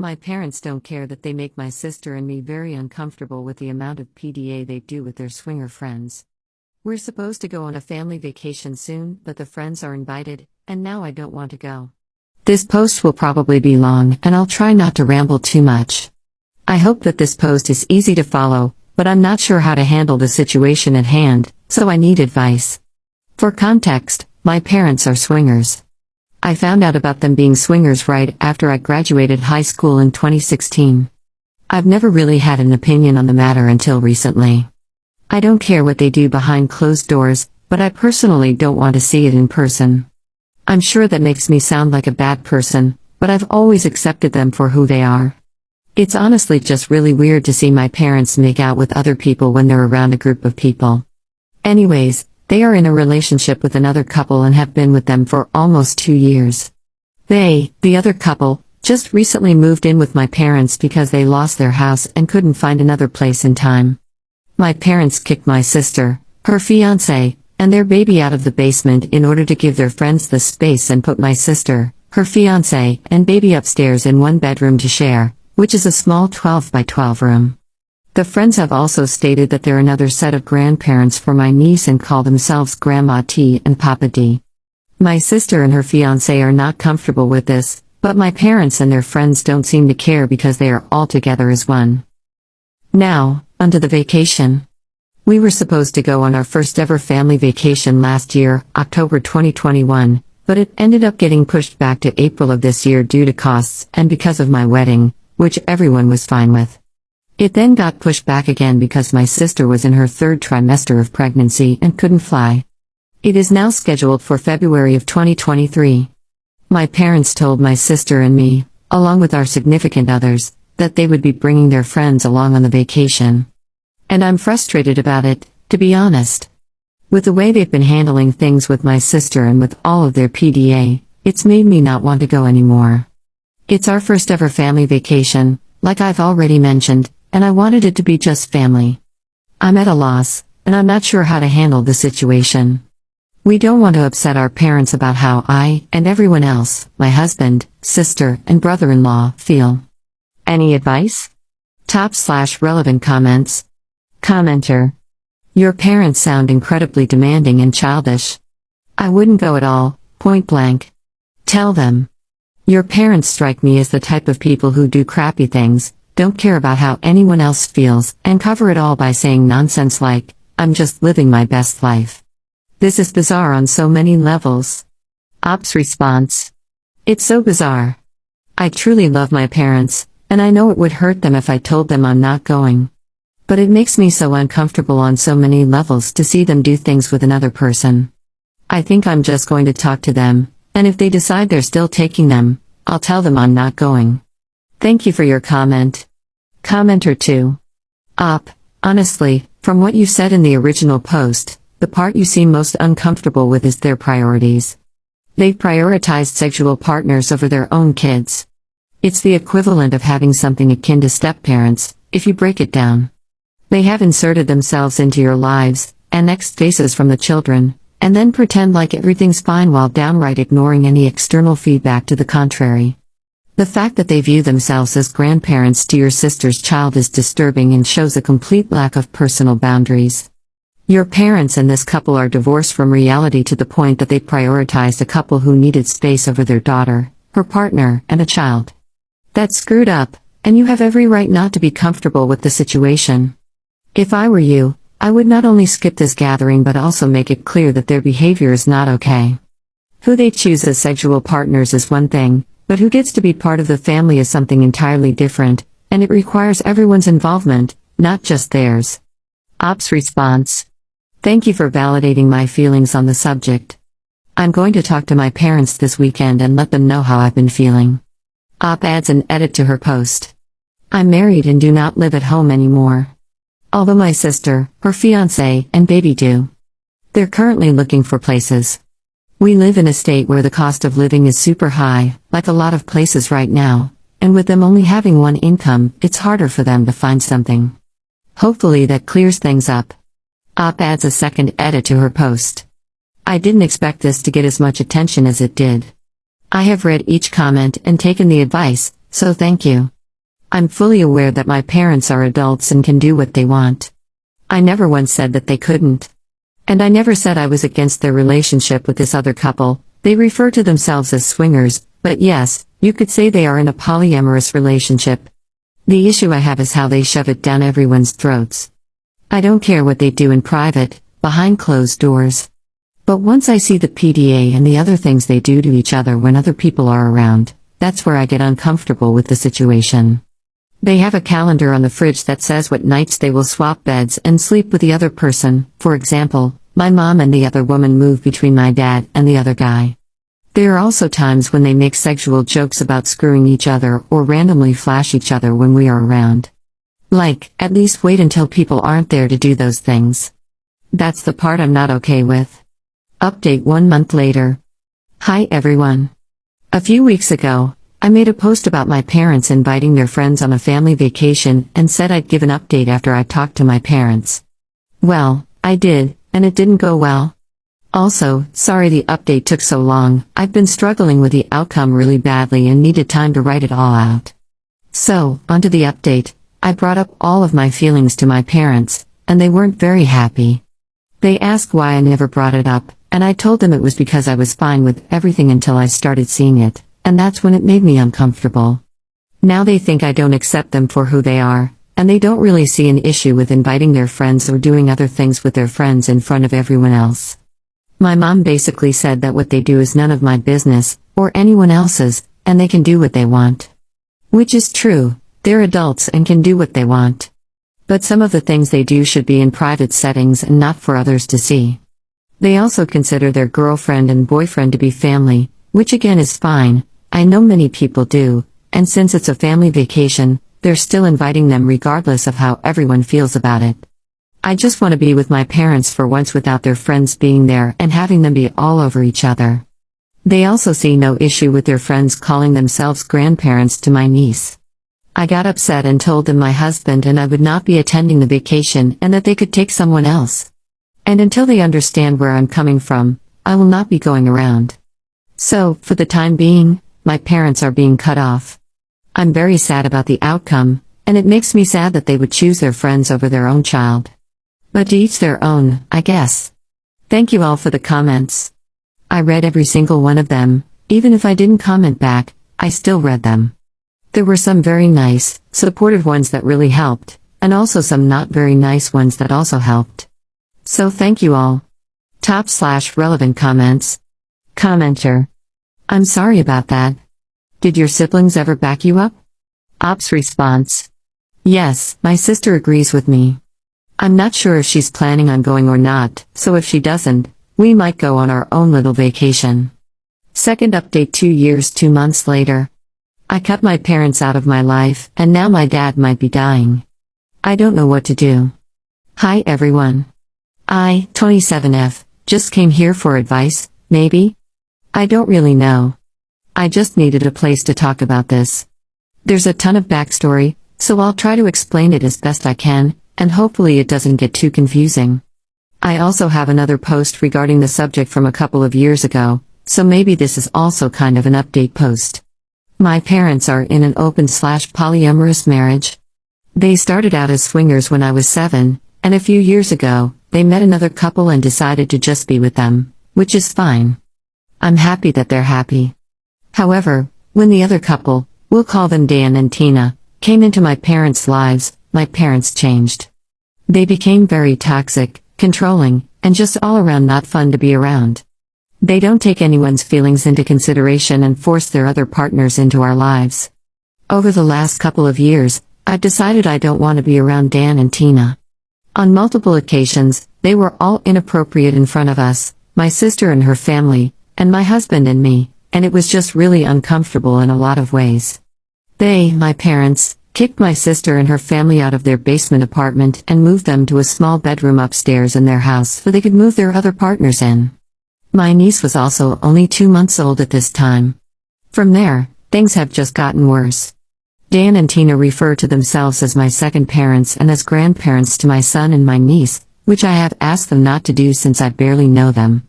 My parents don't care that they make my sister and me very uncomfortable with the amount of PDA they do with their swinger friends. We're supposed to go on a family vacation soon, but the friends are invited, and now I don't want to go. This post will probably be long, and I'll try not to ramble too much. I hope that this post is easy to follow, but I'm not sure how to handle the situation at hand, so I need advice. For context, my parents are swingers. I found out about them being swingers right after I graduated high school in 2016. I've never really had an opinion on the matter until recently. I don't care what they do behind closed doors, but I personally don't want to see it in person. I'm sure that makes me sound like a bad person, but I've always accepted them for who they are. It's honestly just really weird to see my parents make out with other people when they're around a group of people. Anyways, they are in a relationship with another couple and have been with them for almost 2 years. They, the other couple, just recently moved in with my parents because they lost their house and couldn't find another place in time. My parents kicked my sister, her fiancé, and their baby out of the basement in order to give their friends the space and put my sister, her fiancé, and baby upstairs in one bedroom to share, which is a small 12 by 12 room. The friends have also stated that they're another set of grandparents for my niece and call themselves Grandma T and Papa D. My sister and her fiancé are not comfortable with this, but my parents and their friends don't seem to care because they are all together as one. Now, onto the vacation. We were supposed to go on our first ever family vacation last year, October 2021, but it ended up getting pushed back to April of this year due to costs and because of my wedding, which everyone was fine with. It then got pushed back again because my sister was in her 3rd trimester of pregnancy and couldn't fly. It is now scheduled for February of 2023. My parents told my sister and me, along with our significant others, that they would be bringing their friends along on the vacation. And I'm frustrated about it, to be honest. With the way they've been handling things with my sister and with all of their PDA, it's made me not want to go anymore. It's our first ever family vacation, like I've already mentioned, and I wanted it to be just family. I'm at a loss, and I'm not sure how to handle the situation. We don't want to upset our parents about how I, and everyone else, my husband, sister, and brother-in-law, feel. Any advice? /relevant comments. Commenter. Your parents sound incredibly demanding and childish. I wouldn't go at all, point blank. Tell them. Your parents strike me as the type of people who do crappy things, don't care about how anyone else feels, and cover it all by saying nonsense like, I'm just living my best life. This is bizarre on so many levels. Ops response. It's so bizarre. I truly love my parents, and I know it would hurt them if I told them I'm not going. But it makes me so uncomfortable on so many levels to see them do things with another person. I think I'm just going to talk to them, and if they decide they're still taking them, I'll tell them I'm not going. Thank you for your comment. Commenter 2. Honestly, from what you said in the original post, the part you seem most uncomfortable with is their priorities. They've prioritized sexual partners over their own kids. It's the equivalent of having something akin to step-parents, if you break it down. They have inserted themselves into your lives, annexed faces from the children, and then pretend like everything's fine while downright ignoring any external feedback to the contrary. The fact that they view themselves as grandparents to your sister's child is disturbing and shows a complete lack of personal boundaries. Your parents and this couple are divorced from reality to the point that they prioritized a couple who needed space over their daughter, her partner, and a child. That's screwed up, and you have every right not to be comfortable with the situation. If I were you, I would not only skip this gathering but also make it clear that their behavior is not okay. Who they choose as sexual partners is one thing, but who gets to be part of the family is something entirely different, and it requires everyone's involvement, not just theirs. Ops response. Thank you for validating my feelings on the subject. I'm going to talk to my parents this weekend and let them know how I've been feeling. Op adds an edit to her post. I'm married and do not live at home anymore. Although my sister, her fiancé, and baby do. They're currently looking for places. We live in a state where the cost of living is super high, like a lot of places right now, and with them only having one income, it's harder for them to find something. Hopefully that clears things up. Op adds a second edit to her post. I didn't expect this to get as much attention as it did. I have read each comment and taken the advice, So thank you. I'm fully aware that my parents are adults and can do what they want. I never once said that they couldn't. And I never said I was against their relationship with this other couple. They refer to themselves as swingers, but yes, you could say they are in a polyamorous relationship. The issue I have is how they shove it down everyone's throats. I don't care what they do in private, behind closed doors. But once I see the PDA and the other things they do to each other when other people are around, that's where I get uncomfortable with the situation. They have a calendar on the fridge that says what nights they will swap beds and sleep with the other person. For example, my mom and the other woman move between my dad and the other guy. There are also times when they make sexual jokes about screwing each other or randomly flash each other when we are around. Like, at least wait until people aren't there to do those things. That's the part I'm not okay with. Update 1 month later. Hi everyone. A few weeks ago, I made a post about my parents inviting their friends on a family vacation and said I'd give an update after I talked to my parents. Well, I did, and it didn't go well. Also, sorry the update took so long. I've been struggling with the outcome really badly and needed time to write it all out. So, onto the update. I brought up all of my feelings to my parents, and they weren't very happy. They asked why I never brought it up, and I told them it was because I was fine with everything until I started seeing it. And that's when it made me uncomfortable. Now they think I don't accept them for who they are, and they don't really see an issue with inviting their friends or doing other things with their friends in front of everyone else. My mom basically said that what they do is none of my business, or anyone else's, and they can do what they want. Which is true, they're adults and can do what they want. But some of the things they do should be in private settings and not for others to see. They also consider their girlfriend and boyfriend to be family, which again is fine. I know many people do, and since it's a family vacation, they're still inviting them regardless of how everyone feels about it. I just want to be with my parents for once without their friends being there and having them be all over each other. They also see no issue with their friends calling themselves grandparents to my niece. I got upset and told them my husband and I would not be attending the vacation and that they could take someone else. And until they understand where I'm coming from, I will not be going around. So, for the time being, my parents are being cut off. I'm very sad about the outcome, and it makes me sad that they would choose their friends over their own child. But to each their own, I guess. Thank you all for the comments. I read every single one of them. Even if I didn't comment back, I still read them. There were some very nice, supportive ones that really helped, and also some not very nice ones that also helped. So thank you all. Top/relevant comments. Commenter. I'm sorry about that. Did your siblings ever back you up? Ops response. Yes, my sister agrees with me. I'm not sure if she's planning on going or not, so if she doesn't, we might go on our own little vacation. Second update 2 years 2 months later. I cut my parents out of my life, and now my dad might be dying. I don't know what to do. Hi everyone. I, 27F, just came here for advice, maybe? I don't really know. I just needed a place to talk about this. There's a ton of backstory, so I'll try to explain it as best I can, and hopefully it doesn't get too confusing. I also have another post regarding the subject from a couple of years ago, so maybe this is also kind of an update post. My parents are in an open/polyamorous marriage. They started out as swingers when I was 7, and a few years ago, they met another couple and decided to just be with them, which is fine. I'm happy that they're happy. However, when the other couple, we'll call them Dan and Tina, came into my parents' lives, my parents changed. They became very toxic, controlling, and just all around not fun to be around. They don't take anyone's feelings into consideration and force their other partners into our lives. Over the last couple of years, I've decided I don't want to be around Dan and Tina. On multiple occasions, they were all inappropriate in front of us, my sister and her family, and my husband and me, and it was just really uncomfortable in a lot of ways. They, my parents, kicked my sister and her family out of their basement apartment and moved them to a small bedroom upstairs in their house so they could move their other partners in. My niece was also only 2 months old at this time. From there, things have just gotten worse. Dan and Tina refer to themselves as my second parents and as grandparents to my son and my niece, which I have asked them not to do since I barely know them.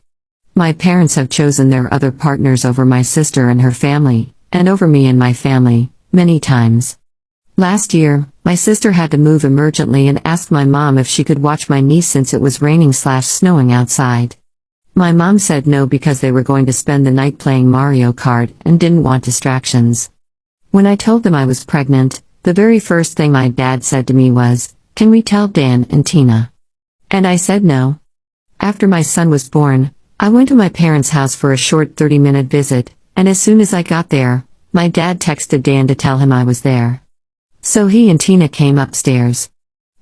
My parents have chosen their other partners over my sister and her family, and over me and my family, Many times. Last year, my sister had to move emergently and asked my mom if she could watch my niece since it was raining/snowing outside. My mom said no because they were going to spend the night playing Mario Kart and didn't want distractions. When I told them I was pregnant, the very first thing my dad said to me was, "Can we tell Dan and Tina?" And I said no. After my son was born, I went to my parents' house for a short 30-minute visit, and as soon as I got there, my dad texted Dan to tell him I was there. So he and Tina came upstairs.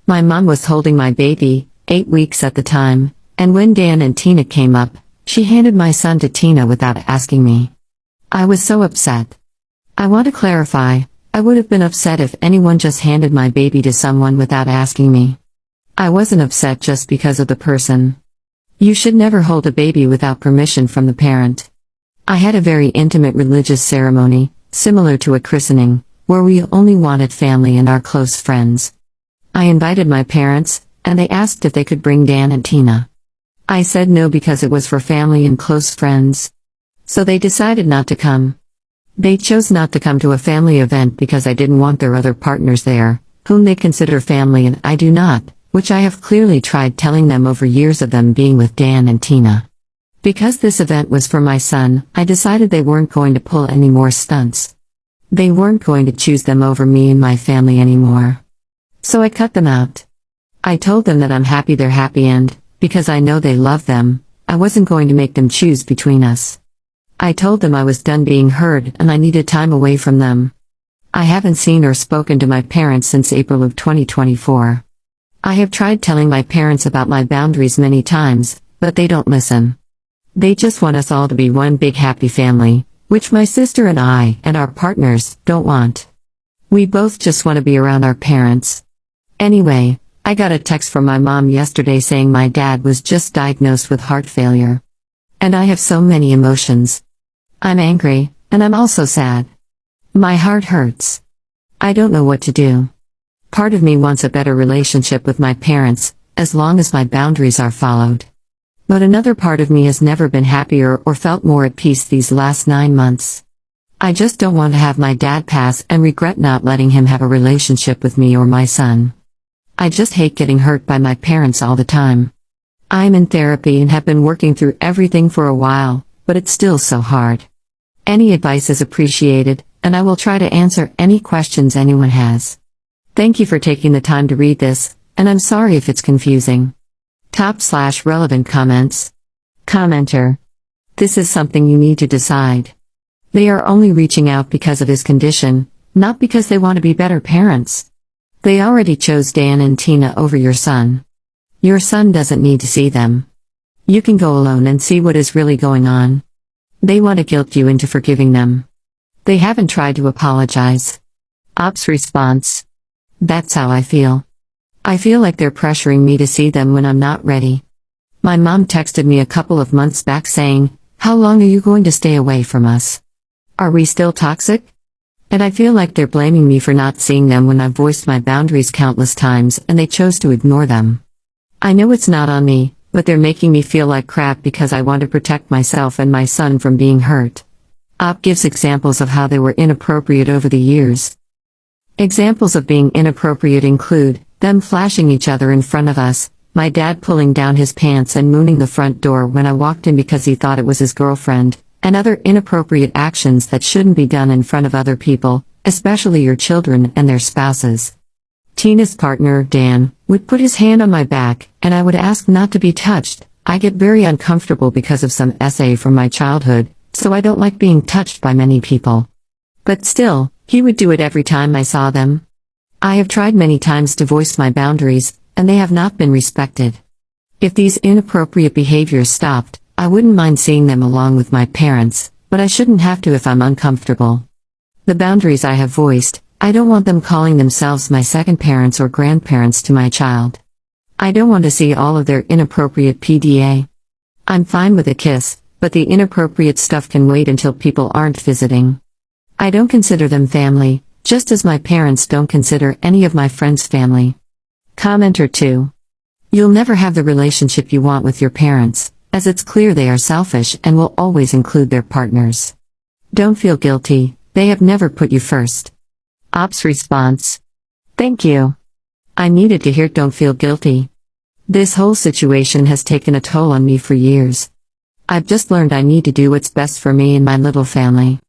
My mom was holding my baby, 8 weeks at the time, and when Dan and Tina came up, she handed my son to Tina without asking me. I was so upset. I want to clarify, I would have been upset if anyone just handed my baby to someone without asking me. I wasn't upset just because of the person. You should never hold a baby without permission from the parent. I had a very intimate religious ceremony, similar to a christening, where we only wanted family and our close friends. I invited my parents, and they asked if they could bring Dan and Tina. I said no because it was for family and close friends. So they decided not to come. They chose not to come to a family event because I didn't want their other partners there, whom they consider family and I do not, which I have clearly tried telling them over years of them being with Dan and Tina. Because this event was for my son, I decided they weren't going to pull any more stunts. They weren't going to choose them over me and my family anymore. So I cut them out. I told them that I'm happy they're happy and, because I know they love them, I wasn't going to make them choose between us. I told them I was done being heard and I needed time away from them. I haven't seen or spoken to my parents since April of 2024. I have tried telling my parents about my boundaries many times, but they don't listen. They just want us all to be one big happy family, which my sister and I and our partners don't want. We both just want to be around our parents. Anyway, I got a text from my mom yesterday saying my dad was just diagnosed with heart failure. And I have so many emotions. I'm angry, and I'm also sad. My heart hurts. I don't know what to do. Part of me wants a better relationship with my parents, as long as my boundaries are followed. But another part of me has never been happier or felt more at peace these last 9 months. I just don't want to have my dad pass and regret not letting him have a relationship with me or my son. I just hate getting hurt by my parents all the time. I'm in therapy and have been working through everything for a while, but it's still so hard. Any advice is appreciated, and I will try to answer any questions anyone has. Thank you for taking the time to read this, and I'm sorry if it's confusing. Top/relevant comments. Commenter. This is something you need to decide. They are only reaching out because of his condition, not because they want to be better parents. They already chose Dan and Tina over your son. Your son doesn't need to see them. You can go alone and see what is really going on. They want to guilt you into forgiving them. They haven't tried to apologize. Ops response. That's how I feel. I feel like they're pressuring me to see them when I'm not ready. My mom texted me a couple of months back saying, "How long are you going to stay away from us? Are we still toxic?" And I feel like they're blaming me for not seeing them when I've voiced my boundaries countless times and they chose to ignore them. I know it's not on me, but they're making me feel like crap because I want to protect myself and my son from being hurt. Op gives examples of how they were inappropriate over the years. Examples of being inappropriate include them flashing each other in front of us, my dad pulling down his pants and mooning the front door when I walked in because he thought it was his girlfriend, and other inappropriate actions that shouldn't be done in front of other people, especially your children and their spouses. Tina's partner, Dan, would put his hand on my back, and I would ask not to be touched. I get very uncomfortable because of some essay from my childhood, so I don't like being touched by many people. But still, he would do it every time I saw them. I have tried many times to voice my boundaries, and they have not been respected. If these inappropriate behaviors stopped, I wouldn't mind seeing them along with my parents, but I shouldn't have to if I'm uncomfortable. The boundaries I have voiced, I don't want them calling themselves my second parents or grandparents to my child. I don't want to see all of their inappropriate PDA. I'm fine with a kiss, but the inappropriate stuff can wait until people aren't visiting. I don't consider them family, just as my parents don't consider any of my friends family. Commenter 2. You'll never have the relationship you want with your parents, as it's clear they are selfish and will always include their partners. Don't feel guilty, they have never put you first. Ops response. Thank you. I needed to hear don't feel guilty. This whole situation has taken a toll on me for years. I've just learned I need to do what's best for me and my little family.